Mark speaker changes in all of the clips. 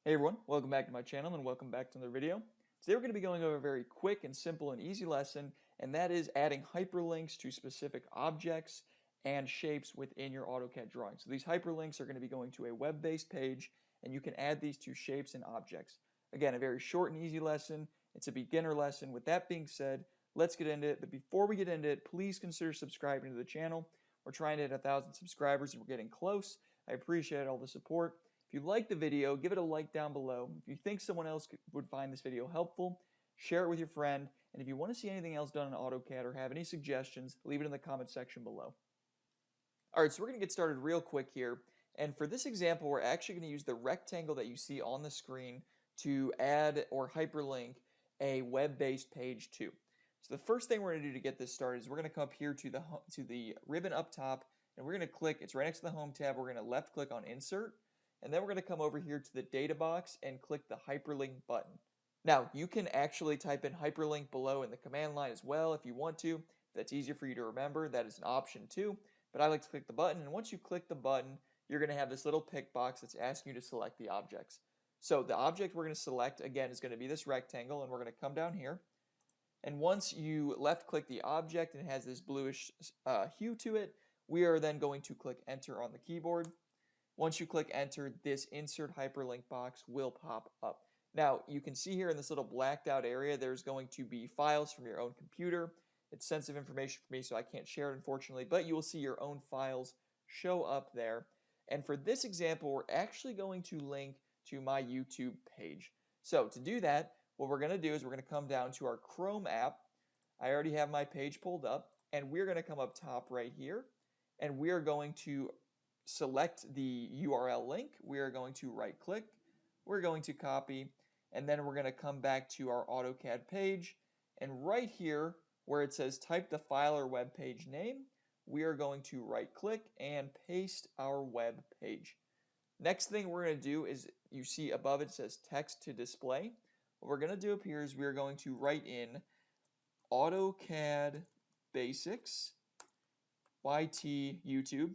Speaker 1: Hey everyone, welcome back to my channel and welcome back to another video. Today we're going to be going over a very quick and simple and easy lesson, and that is adding hyperlinks to specific objects and shapes within your AutoCAD drawing. So these hyperlinks are going to be going to a web-based page, and you can add these to shapes and objects. Again, a very short and easy lesson. It's a beginner lesson. With that being said, let's get into it. But before we get into it, please consider subscribing to the channel. We're trying to hit 1,000 subscribers and we're getting close. I appreciate all the support. If you like the video, give it a like down below. If you think someone else would find this video helpful, share it with your friend. And if you want to see anything else done in AutoCAD or have any suggestions, leave it in the comment section below. Alright, so we're going to get started real quick here. And for this example, we're actually going to use the rectangle that you see on the screen to add or hyperlink a web-based page to. So the first thing we're going to do to get this started is we're going to come up here to the ribbon up top, and we're going to click, it's right next to the Home tab, we're going to left click on Insert. And then we're going to come over here to the data box and click the hyperlink button. Now, you can actually type in hyperlink below in the command line as well if you want to. If that's easier for you to remember, that is an option too. But I like to click the button, and once you click the button, you're going to have this little pick box that's asking you to select the objects. So the object we're going to select, again, is going to be this rectangle, and we're going to come down here. And once you left click the object and it has this bluish hue to it, we are then going to click enter on the keyboard. Once you click enter, this insert hyperlink box will pop up. Now, you can see here in this little blacked out area, there's going to be files from your own computer. It's sensitive information for me, so I can't share it, unfortunately, but you will see your own files show up there. And for this example, we're actually going to link to my YouTube page. So to do that, what we're going to do is we're going to come down to our Chrome app. I already have my page pulled up, and we're going to come up top right here, and we're going to select the URL link. We are going to right click, we're going to copy, and then we're going to come back to our AutoCAD page, and right here where it says type the file or web page name, we are going to right click and paste our web page. Next thing we're going to do is, you see above it says text to display. What we're going to do up here is we are going to write in AutoCAD Basics YT YouTube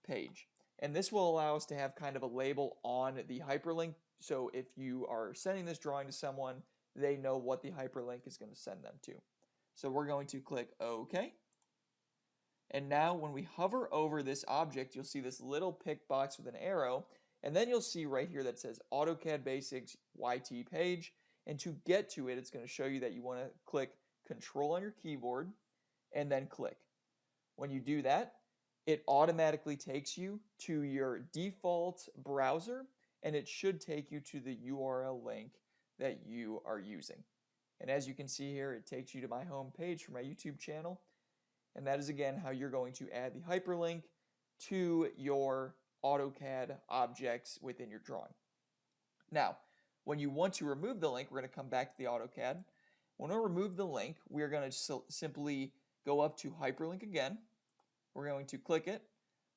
Speaker 1: page. And this will allow us to have kind of a label on the hyperlink, so if you are sending this drawing to someone, they know what the hyperlink is going to send them to. So we're going to click OK. And now when we hover over this object, you'll see this little pick box with an arrow, and then you'll see right here that says AutoCAD Basics YT page. And to get to it, it's going to show you that you want to click Control on your keyboard and then click. When you do that, it automatically takes you to your default browser, and it should take you to the URL link that you are using. And as you can see here, it takes you to my home page for my YouTube channel, and that is again how you're going to add the hyperlink to your AutoCAD objects within your drawing. Now, when you want to remove the link, we're going to come back to the AutoCAD. When we remove the link, we're going to simply go up to hyperlink again. We're going to click it.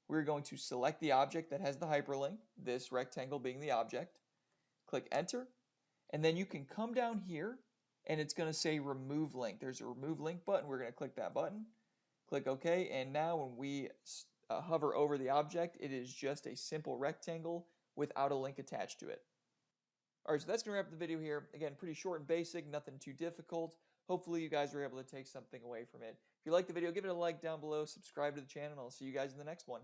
Speaker 1: We're going to select the object that has the hyperlink, this rectangle being the object. Click enter. And then you can come down here and it's going to say remove link. There's a remove link button. We're going to click that button. Click OK. And now when we hover over the object, it is just a simple rectangle without a link attached to it. Alright, so that's going to wrap up the video here. Again, pretty short and basic, nothing too difficult. Hopefully you guys were able to take something away from it. If you liked the video, give it a like down below, subscribe to the channel, and I'll see you guys in the next one.